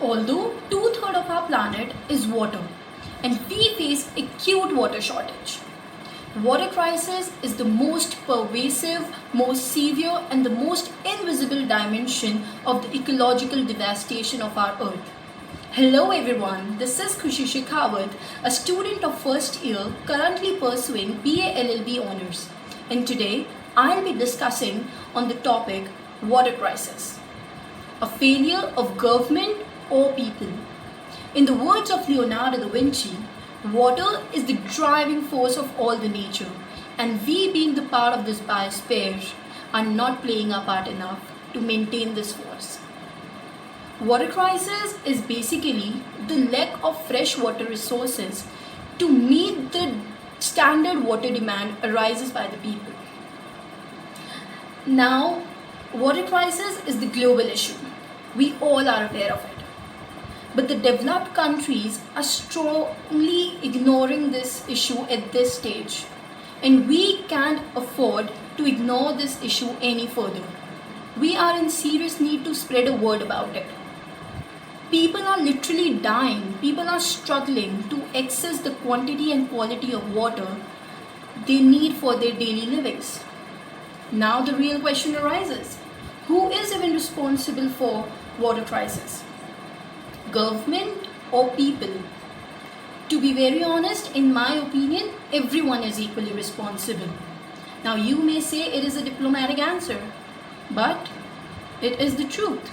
Although two-thirds of our planet is water and we face acute water shortage. Water crisis is the most pervasive, most severe and the most invisible dimension of the ecological devastation of our earth. Hello everyone, this is Khushi Shekhawat, a student of first year currently pursuing BA LLB honors. And today I'll be discussing on the topic water crisis. A failure of government or people. In the words of Leonardo da Vinci, water is the driving force of all the nature, and we being the part of this biosphere are not playing our part enough to maintain this force. Water crisis is basically the lack of fresh water resources to meet the standard water demand arises by the people. Now, water crisis is the global issue. We all are aware of it. But the developed countries are strongly ignoring this issue at this stage. And we can't afford to ignore this issue any further. We are in serious need to spread a word about it. People are literally dying. People are struggling to access the quantity and quality of water they need for their daily livings. Now the real question arises. Who is even responsible for water crisis? Government or people? To be very honest, in my opinion, everyone is equally responsible. Now you may say it is a diplomatic answer, but it is the truth.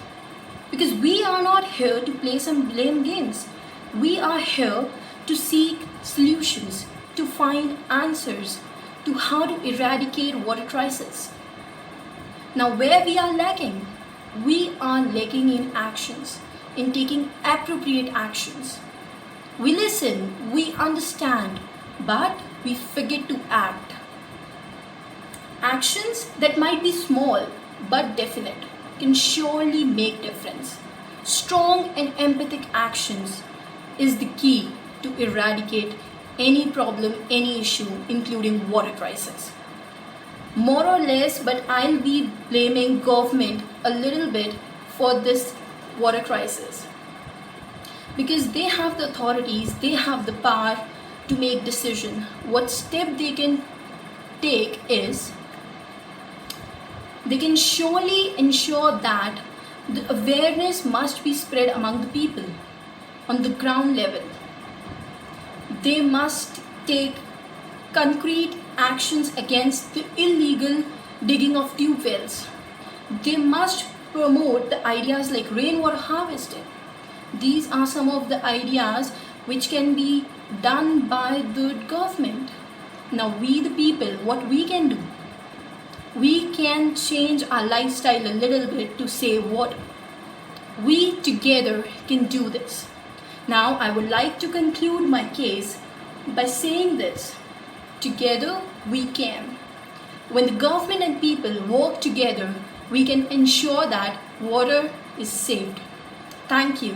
Because we are not here to play some blame games. We are here to seek solutions, to find answers to how to eradicate water crisis. Now where we are lacking? We are lacking in actions, in taking appropriate actions. We listen, we understand, but we forget to act. Actions that might be small but definite can surely make difference. Strong and empathic actions is the key to eradicate any problem, any issue, including water crisis. More or less, but I'll be blaming government a little bit for this water crisis. Because they have the authorities, they have the power to make decision. What step they can take is they can surely ensure that the awareness must be spread among the people on the ground level. They must take concrete actions against the illegal digging of tube wells. They must promote the ideas like rainwater harvesting. These are some of the ideas which can be done by the government. Now we the people, what we can do? We can change our lifestyle a little bit to save water. We together can do this. Now I would like to conclude my case by saying this. Together we can. When the government and people work together, we can ensure that water is saved. Thank you.